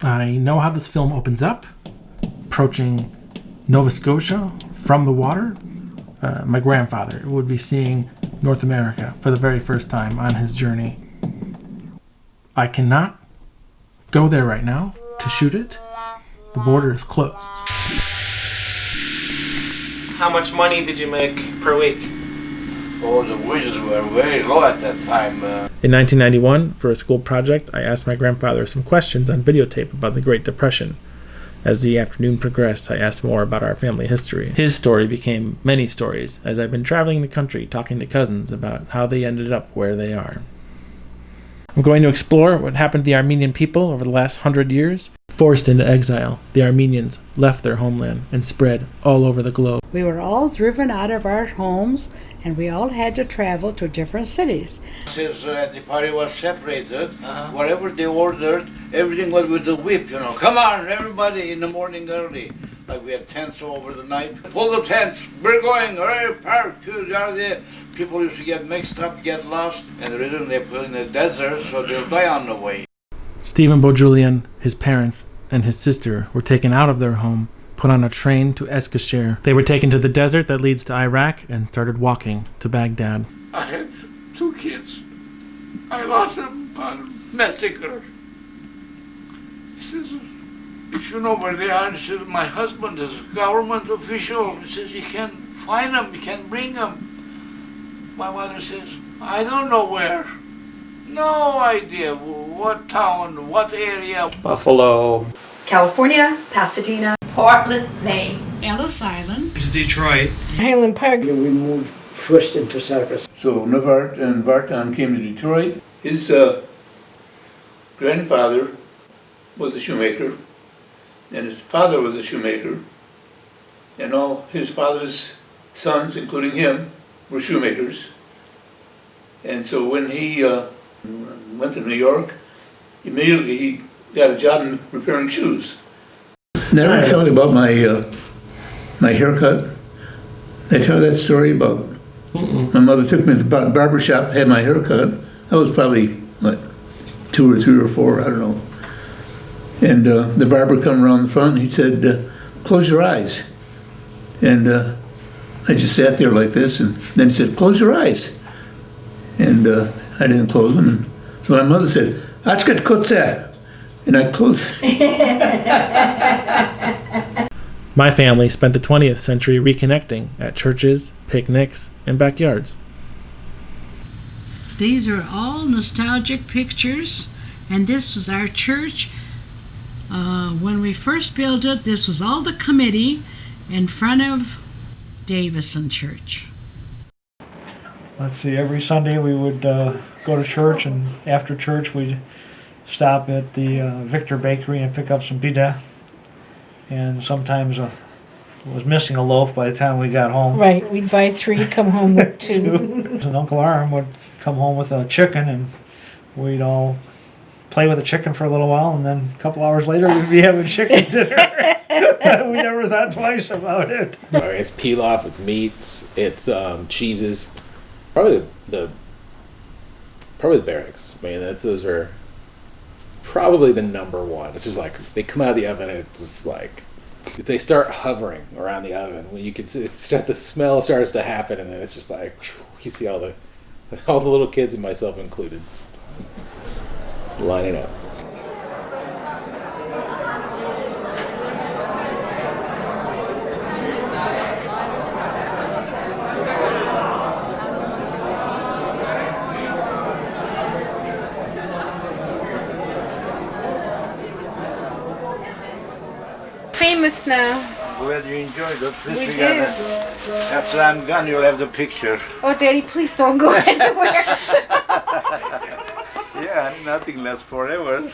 I know how this film opens up, approaching Nova Scotia from the water. My grandfather would be seeing North America for the very first time on his journey. I cannot go there right now to shoot it. The border is closed. How much money did you make per week? Oh, the wages were very low at that time. In 1991, for a school project, I asked my grandfather some questions on videotape about the Great Depression. As the afternoon progressed, I asked more about our family history. His story became many stories, as I've been traveling the country talking to cousins about how they ended up where they are. I'm going to explore what happened to the Armenian people over the last 100 years. Forced into exile, the Armenians left their homeland and spread all over the globe. We were all driven out of our homes, and we all had to travel to different cities. Since the party was separated, whatever they ordered, everything was with the whip, you know. Come on, everybody, in the morning early. Like we had tents over the night. Pull the tents, we're going, all right, park, there. People used to get mixed up, get lost, and the reason they put in the desert, so they'll die on the way. Stephen Boujoulian, his parents, and his sister were taken out of their home, put on a train to Eskişehir. They were taken to the desert that leads to Iraq and started walking to Baghdad. I had 2 kids. I lost them on massacre. He says, if you know where they are, he says, my husband is a government official. He says, you can find them, you can bring them. My mother says, I don't know where. No idea what town, what area. Buffalo, California, Pasadena, Portland, Maine, Ellis Island, Detroit. Highland Park. We moved first into Cyprus. So Navart and Vartan came to Detroit. His grandfather was a shoemaker, and his father was a shoemaker, and all his father's sons, including him, were shoemakers. And so when he went to New York, immediately he got a job in repairing shoes. Never tell you about my haircut. I tell that story about my mother took me to the barber shop, had my haircut. I was probably, what, 2 or 3 or 4, I don't know. And the barber come around the front and he said, close your eyes. And I just sat there like this, and then he said, close your eyes. And I didn't close them. And so my mother said, Achkat kotse. And I closed it. My family spent the 20th century reconnecting at churches, picnics, and backyards. These are all nostalgic pictures, and this was our church. When we first built it, this was all the committee in front of Davison Church. Let's see, every Sunday we would go to church, and after church we'd stop at the Victor Bakery and pick up some pita. And sometimes was missing a loaf by the time we got home. Right, we'd buy 3, come home with 2. And Uncle Arm would come home with a chicken, and we'd all play with the chicken for a little while, and then a couple hours later we'd be having chicken dinner. We never thought twice about it. it's pilaf, it's meats, it's cheeses. Probably the barracks. I mean, those are probably the number one. It's just like they come out of the oven and it's just like they start hovering around the oven. When you can see the smell starts to happen, and then it's just like you see all the little kids and myself included lining up. Famous now. Glad you enjoyed it. We do. After I'm gone, you'll have the picture. Oh, Daddy, please don't go anywhere. Yeah, nothing lasts forever.